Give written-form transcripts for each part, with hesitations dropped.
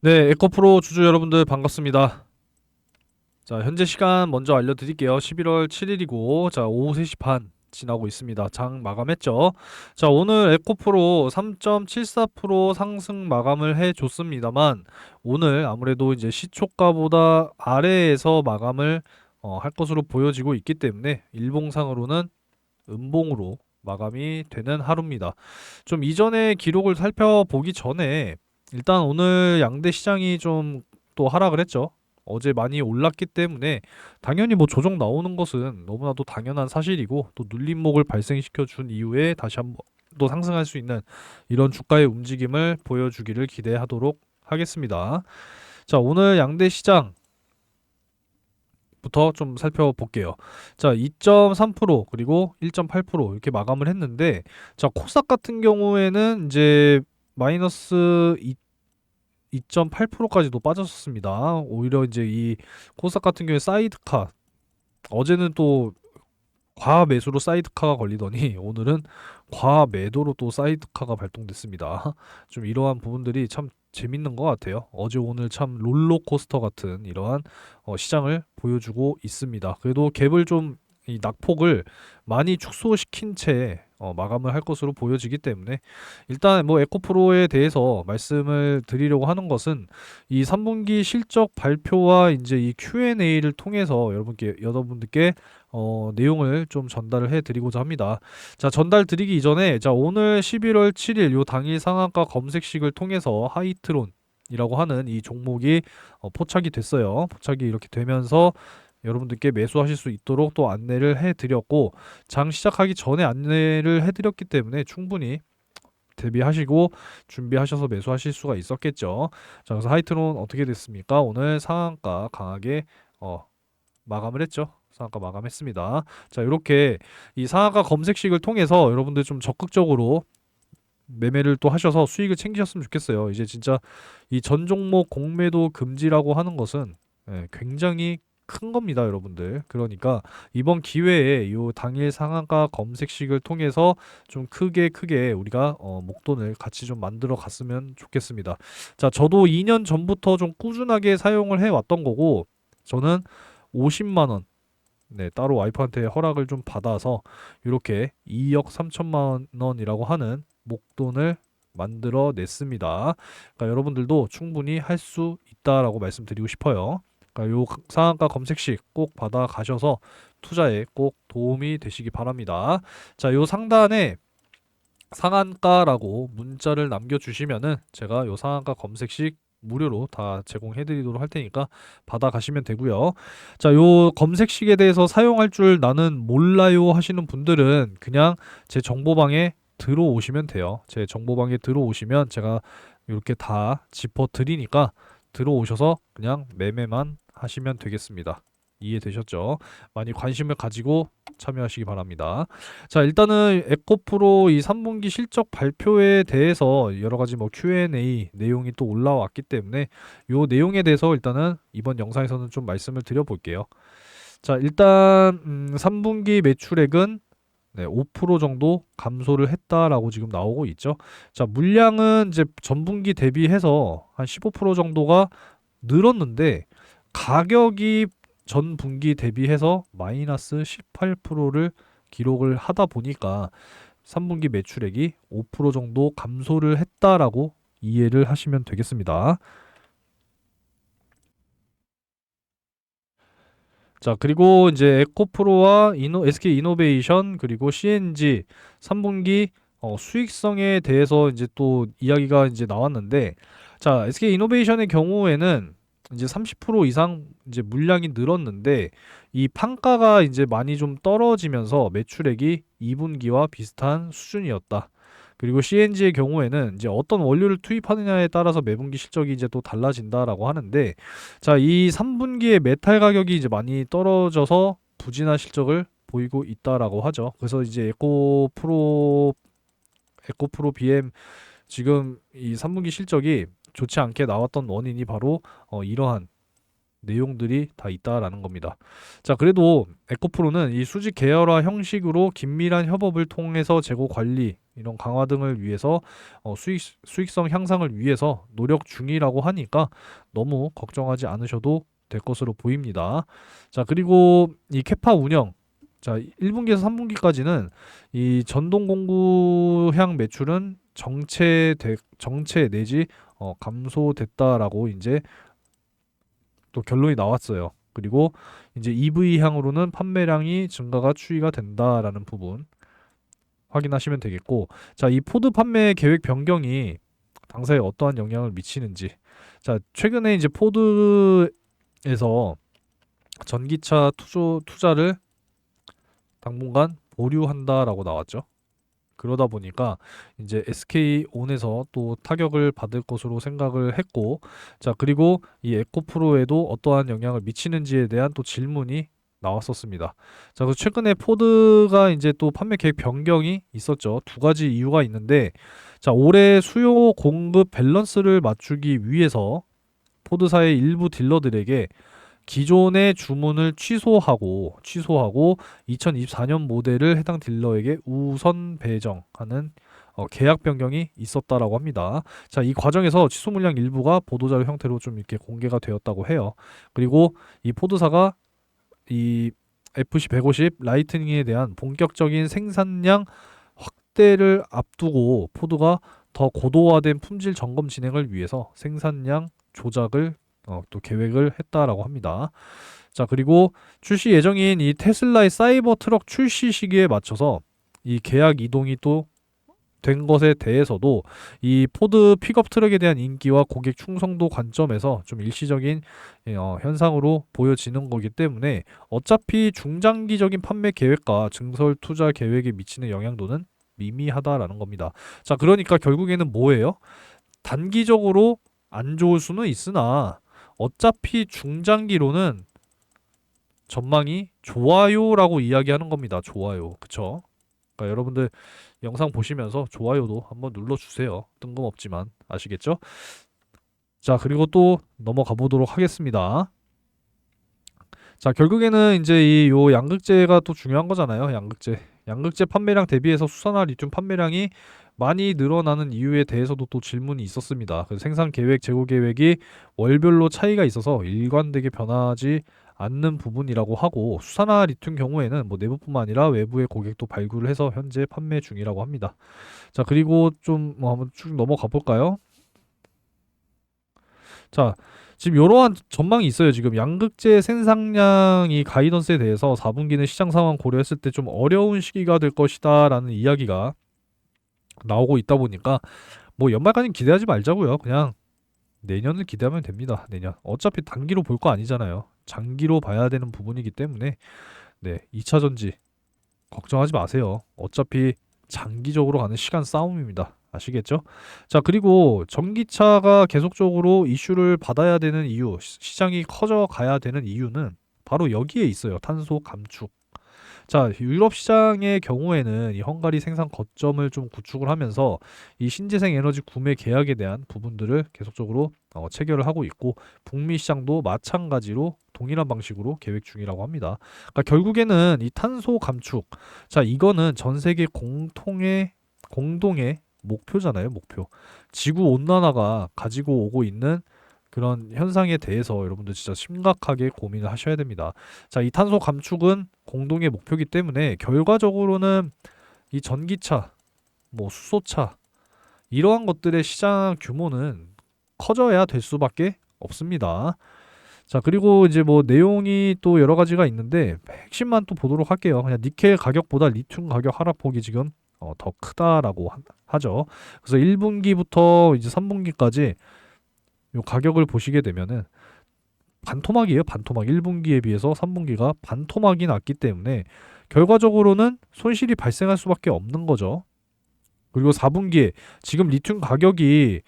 네, 에코프로 주주 여러분들 반갑습니다. 자, 현재 시간 먼저 알려드릴게요. 11월 7일이고, 자, 오후 3시 반 지나고 있습니다. 장 마감했죠? 자, 오늘 에코프로 3.74% 상승 마감을 해줬습니다만, 오늘 아무래도 이제 시초가보다 아래에서 마감을 할 것으로 보여지고 있기 때문에, 일봉상으로는 음봉으로 마감이 되는 하루입니다. 좀 이전의 기록을 살펴보기 전에 일단 오늘 양대 시장이 좀 또 하락을 했죠. 어제 많이 올랐기 때문에 당연히 뭐 조정 나오는 것은 너무나도 당연한 사실이고 또 눌림목을 발생시켜 준 이후에 다시 한번 또 상승할 수 있는 이런 주가의 움직임을 보여주기를 기대하도록 하겠습니다. 자, 오늘 양대 시장 부터 좀 살펴볼게요. 자, 2.3% 그리고 1.8% 이렇게 마감을 했는데, 자, 코스닥 같은 경우에는 이제 마이너스 2.8%까지도 빠졌었습니다. 오히려 이제 이 코스닥 같은 경우에 사이드카, 어제는 또 과매수로 사이드카가 걸리더니 오늘은 과매도로 또 사이드카가 발동됐습니다. 좀 이러한 부분들이 참 재밌는 것 같아요. 어제 오늘 참 롤러코스터 같은 이러한 시장을 보여주고 있습니다. 그래도 갭을 좀 이 낙폭을 많이 축소시킨 채 마감을 할 것으로 보여지기 때문에 일단 뭐 에코프로에 대해서 말씀을 드리려고 하는 것은 이 3분기 실적 발표와 이제 이 Q&A를 통해서 여러분들께 내용을 좀 전달을 해드리고자 합니다. 자, 전달 드리기 이전에 자, 오늘 11월 7일 요 당일 상한가 검색식을 통해서 하이트론이라고 하는 이 종목이 포착이 됐어요. 포착이 이렇게 되면서 여러분들께 매수하실 수 있도록 또 안내를 해드렸고 장 시작하기 전에 안내를 해드렸기 때문에 충분히 대비하시고 준비하셔서 매수하실 수가 있었겠죠. 자, 그래서 하이트론 어떻게 됐습니까? 오늘 상한가 강하게 어, 마감을 했죠. 상한가 마감했습니다. 자, 이렇게 이 상한가 검색식을 통해서 여러분들 좀 적극적으로 매매를 또 하셔서 수익을 챙기셨으면 좋겠어요. 이제 진짜 이 전 종목 공매도 금지라고 하는 것은 굉장히 큰 겁니다, 여러분들. 그러니까 이번 기회에 요 당일 상한가 검색식을 통해서 좀 크게 우리가 목돈을 같이 좀 만들어 갔으면 좋겠습니다. 자, 저도 2년 전부터 좀 꾸준하게 사용을 해 왔던 거고 저는 50만 원 따로 와이프한테 허락을 좀 받아서 이렇게 2억 3천만 원이라고 하는 목돈을 만들어 냈습니다. 그러니까 여러분들도 충분히 할 수 있다라고 말씀드리고 싶어요. 그러니까 요 상한가 검색식 꼭 받아 가셔서 투자에 꼭 도움이 되시기 바랍니다. 자, 요 상단에 상한가라고 문자를 남겨주시면은 제가 요 상한가 검색식 무료로 다 제공해드리도록 할 테니까 받아가시면 되고요. 자, 요 검색식에 대해서 사용할 줄 나는 몰라요 하시는 분들은 그냥 제 정보방에 들어오시면 돼요. 제 정보방에 들어오시면 제가 이렇게 다 짚어드리니까 들어오셔서 그냥 매매만 하시면 되겠습니다. 이해되셨죠? 많이 관심을 가지고 참여하시기 바랍니다. 자, 일단은 에코프로 이 3분기 실적 발표에 대해서 여러 가지 뭐 Q&A 내용이 또 올라왔기 때문에 요 내용에 대해서 일단은 이번 영상에서는 좀 말씀을 드려볼게요. 자, 일단 3분기 매출액은 5% 정도 감소를 했다라고 지금 나오고 있죠. 자, 물량은 이제 전분기 대비해서 한 15% 정도가 늘었는데 가격이 전 분기 대비해서 마이너스 18%를 기록을 하다 보니까 3분기 매출액이 5% 정도 감소를 했다라고 이해를 하시면 되겠습니다. 자, 그리고 이제 에코프로와 SK 이노베이션 그리고 CNG 3분기 수익성에 대해서 이제 또 이야기가 이제 나왔는데 자, SK 이노베이션의 경우에는 이제 30% 이상 이제 물량이 늘었는데 이 판가가 이제 많이 좀 떨어지면서 매출액이 2분기와 비슷한 수준이었다. 그리고 CNG의 경우에는 이제 어떤 원료를 투입하느냐에 따라서 매분기 실적이 이제 또 달라진다라고 하는데 자, 이 3분기에 메탈 가격이 이제 많이 떨어져서 부진한 실적을 보이고 있다라고 하죠. 그래서 이제 에코프로 BM 지금 이 3분기 실적이 좋지 않게 나왔던 원인이 바로 이러한 내용들이 다 있다라는 겁니다. 자, 그래도 에코프로는 이 수직 계열화 형식으로 긴밀한 협업을 통해서 재고 관리 이런 강화 등을 위해서 수익성 향상을 위해서 노력 중이라고 하니까 너무 걱정하지 않으셔도 될 것으로 보입니다. 자, 그리고 이 캐파 운영. 자, 1분기에서 3분기까지는 이 전동 공구향 매출은 정체 내지 감소됐다라고 이제 또 결론이 나왔어요. 그리고 이제 EV 향으로는 판매량이 증가가 추이가 된다라는 부분 확인하시면 되겠고, 자, 이 포드 판매 계획 변경이 당사에 어떠한 영향을 미치는지. 자, 최근에 이제 포드에서 전기차 투자를 당분간 보류한다라고 나왔죠. 그러다 보니까 이제 SK온에서 또 타격을 받을 것으로 생각을 했고, 자, 그리고 이 에코프로에도 어떠한 영향을 미치는지에 대한 또 질문이 나왔었습니다. 자, 그래서 최근에 포드가 이제 또 판매 계획 변경이 있었죠. 두 가지 이유가 있는데, 자, 올해 수요 공급 밸런스를 맞추기 위해서 포드사의 일부 딜러들에게 기존의 주문을 취소하고 2024년 모델을 해당 딜러에게 우선 배정하는 계약 변경이 있었다라고 합니다. 자, 이 과정에서 취소 물량 일부가 보도자료 형태로 좀 이렇게 공개가 되었다고 해요. 그리고 이 포드사가 이 FC150 라이트닝에 대한 본격적인 생산량 확대를 앞두고 포드가 더 고도화된 품질 점검 진행을 위해서 생산량 조작을 또 계획을 했다라고 합니다. 자, 그리고 출시 예정인 이 테슬라의 사이버 트럭 출시 시기에 맞춰서 이 계약 이동이 또 된 것에 대해서도 이 포드 픽업 트럭에 대한 인기와 고객 충성도 관점에서 좀 일시적인 현상으로 보여지는 거기 때문에 어차피 중장기적인 판매 계획과 증설 투자 계획에 미치는 영향도는 미미하다라는 겁니다. 자, 그러니까 결국에는 뭐예요? 단기적으로 안 좋을 수는 있으나 어차피 중장기로는 전망이 좋아요라고 이야기하는 겁니다. 좋아요. 그쵸? 그러니까 여러분들 영상 보시면서 좋아요도 한번 눌러주세요. 뜬금없지만 아시겠죠? 자, 그리고 또 넘어가 보도록 하겠습니다. 자, 결국에는 이제 이 요 양극재가 또 중요한 거잖아요. 양극재 판매량 대비해서 수산화 리튬 판매량이 많이 늘어나는 이유에 대해서도 또 질문이 있었습니다. 그래서 생산 계획, 재고 계획이 월별로 차이가 있어서 일관되게 변하지 않는 부분이라고 하고, 수산화 리튬 경우에는 뭐 내부뿐만 아니라 외부의 고객도 발굴을 해서 현재 판매 중이라고 합니다. 자, 그리고 좀 뭐 한번 쭉 넘어가 볼까요? 자, 지금 이러한 전망이 있어요. 지금 양극재 생산량이 가이던스에 대해서 4분기는 시장 상황 고려했을 때 좀 어려운 시기가 될 것이다라는 이야기가 나오고 있다 보니까 뭐 연말까지 기대하지 말자고요. 그냥 내년을 기대하면 됩니다. 내년. 어차피 단기로 볼 거 아니잖아요. 장기로 봐야 되는 부분이기 때문에 네, 2차 전지 걱정하지 마세요. 어차피 장기적으로 가는 시간 싸움입니다. 아시겠죠? 자, 그리고 전기차가 계속적으로 이슈를 받아야 되는 이유, 시장이 커져 가야 되는 이유는 바로 여기에 있어요. 탄소 감축. 자, 유럽 시장의 경우에는 이 헝가리 생산 거점을 좀 구축을 하면서 이 신재생 에너지 구매 계약에 대한 부분들을 계속적으로 체결을 하고 있고, 북미 시장도 마찬가지로 동일한 방식으로 계획 중이라고 합니다. 그러니까 결국에는 이 탄소 감축, 자, 이거는 전 세계 공동의 목표잖아요, 목표. 지구 온난화가 가지고 오고 있는 그런 현상에 대해서 여러분들 진짜 심각하게 고민을 하셔야 됩니다. 자, 이 탄소 감축은 공동의 목표이기 때문에 결과적으로는 이 전기차, 뭐 수소차 이러한 것들의 시장 규모는 커져야 될 수밖에 없습니다. 자, 그리고 이제 뭐 내용이 또 여러 가지가 있는데 핵심만 또 보도록 할게요. 그냥 니켈 가격보다 리튬 가격 하락폭이 지금 더 크다라고 하죠. 그래서 1분기부터 이제 3분기까지 요 가격을 보시게 되면은 반토막이에요. 반토막. 1분기에 비해서 3분기가 반토막이 났기 때문에 결과적으로는 손실이 발생할 수밖에 없는 거죠. 그리고 4분기에 지금 리튬 가격이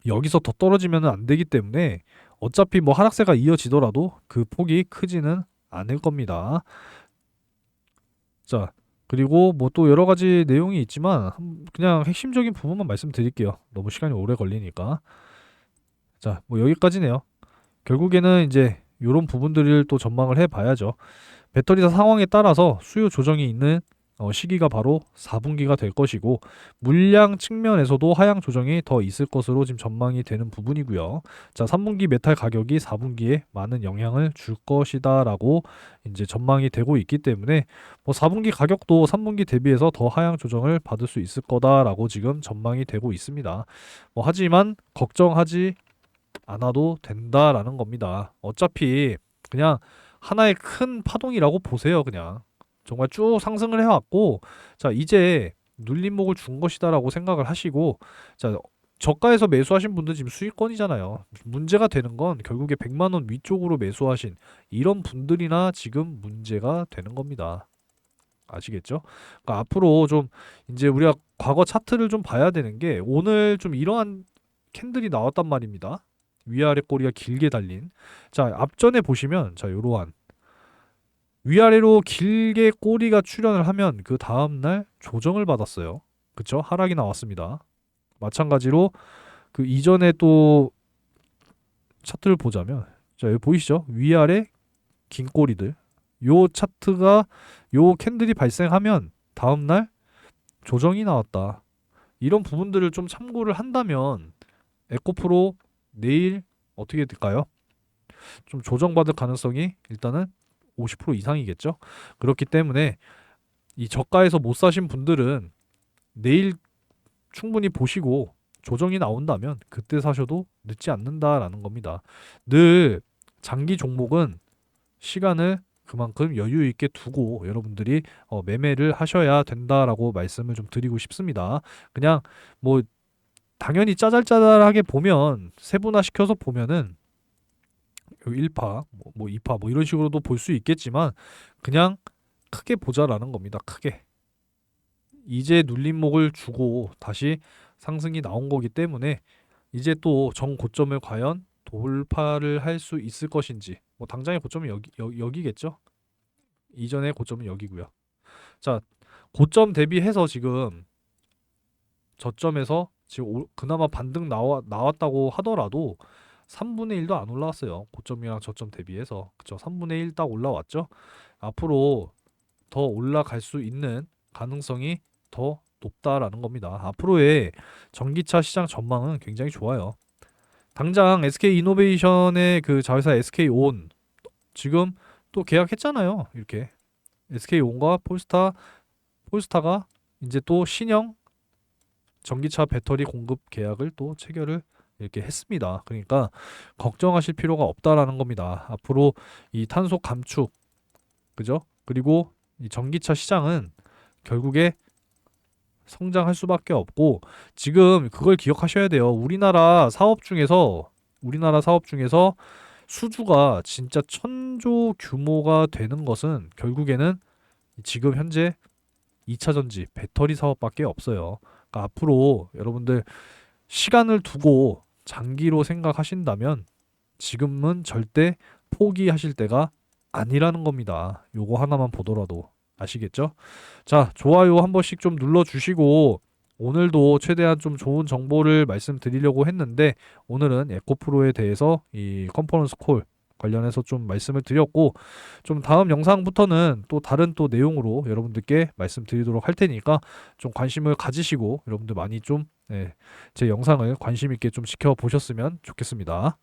여기서 더 떨어지면 안 되기 때문에 어차피 뭐 하락세가 이어지더라도 그 폭이 크지는 않을 겁니다. 자, 그리고 뭐 또 여러 가지 내용이 있지만 그냥 핵심적인 부분만 말씀드릴게요. 너무 시간이 오래 걸리니까. 자, 뭐 여기까지네요. 결국에는 이제 이런 부분들을 또 전망을 해봐야죠. 배터리 상황에 따라서 수요 조정이 있는 시기가 바로 4분기가 될 것이고 물량 측면에서도 하향 조정이 더 있을 것으로 지금 전망이 되는 부분이고요. 자, 3분기 메탈 가격이 4분기에 많은 영향을 줄 것이다라고 이제 전망이 되고 있기 때문에 뭐 4분기 가격도 3분기 대비해서 더 하향 조정을 받을 수 있을 거다라고 지금 전망이 되고 있습니다. 뭐 하지만 걱정하지 않아도 된다라는 겁니다. 어차피 그냥 하나의 큰 파동이라고 보세요. 그냥 정말 쭉 상승을 해왔고, 자 이제 눌림목을 준 것이다라고 생각을 하시고, 자 저가에서 매수하신 분들 지금 수익권이잖아요. 문제가 되는 건 결국에 100만 원 위쪽으로 매수하신 이런 분들이나 지금 문제가 되는 겁니다. 아시겠죠? 그러니까 앞으로 좀 이제 우리가 과거 차트를 좀 봐야 되는 게, 오늘 좀 이러한 캔들이 나왔단 말입니다. 위아래 꼬리가 길게 달린. 자, 앞전에 보시면 자, 요러한 위아래로 길게 꼬리가 출현을 하면 그 다음 날 조정을 받았어요. 그쵸? 하락이 나왔습니다. 마찬가지로 그 이전에 또 차트를 보자면, 자, 여기 보이시죠? 위아래 긴 꼬리들. 요 차트가, 요 캔들이 발생하면 다음 날 조정이 나왔다. 이런 부분들을 좀 참고를 한다면 에코프로 내일 어떻게 될까요? 좀 조정받을 가능성이 일단은 50% 이상이겠죠. 그렇기 때문에 이 저가에서 못 사신 분들은 내일 충분히 보시고 조정이 나온다면 그때 사셔도 늦지 않는다라는 겁니다. 늘 장기 종목은 시간을 그만큼 여유 있게 두고 여러분들이 매매를 하셔야 된다라고 말씀을 좀 드리고 싶습니다. 그냥 뭐 당연히 짜잘짜잘하게 보면, 세분화 시켜서 보면은 1파, 뭐 2파 뭐 이런 식으로도 볼 수 있겠지만, 그냥 크게 보자라는 겁니다. 크게. 이제 눌림목을 주고 다시 상승이 나온 거기 때문에 이제 또 정고점을 과연 돌파를 할 수 있을 것인지, 뭐 당장의 고점은 여기겠죠. 이전의 고점은 여기고요. 자, 고점 대비해서 지금 저점에서 지금 그나마 반등 나왔다고 하더라도 3분의 1도 안 올라왔어요. 고점이랑 저점 대비해서. 그쵸? 3분의 1 딱 올라왔죠? 앞으로 더 올라갈 수 있는 가능성이 더 높다라는 겁니다. 앞으로의 전기차 시장 전망은 굉장히 좋아요. 당장 SK 이노베이션의 그 자회사 SK온 지금 또 계약했잖아요. 이렇게 SK온과 폴스타가 이제 또 신형 전기차 배터리 공급 계약을 또 체결을 이렇게 했습니다. 그러니까 걱정하실 필요가 없다라는 겁니다. 앞으로 이 탄소 감축, 그죠? 그리고 이 전기차 시장은 결국에 성장할 수밖에 없고, 지금 그걸 기억하셔야 돼요. 우리나라 사업 중에서 수주가 진짜 천조 규모가 되는 것은 결국에는 지금 현재 2차 전지 배터리 사업밖에 없어요. 그러니까 앞으로 여러분들 시간을 두고 장기로 생각하신다면 지금은 절대 포기하실 때가 아니라는 겁니다. 요거 하나만 보더라도 아시겠죠? 자, 좋아요 한 번씩 좀 눌러주시고, 오늘도 최대한 좀 좋은 정보를 말씀드리려고 했는데 오늘은 에코프로에 대해서 이 컨퍼런스 콜 관련해서 좀 말씀을 드렸고, 좀 다음 영상부터는 또 다른 또 내용으로 여러분들께 말씀드리도록 할 테니까 좀 관심을 가지시고 여러분들 많이 좀 제 영상을 관심 있게 좀 지켜보셨으면 좋겠습니다.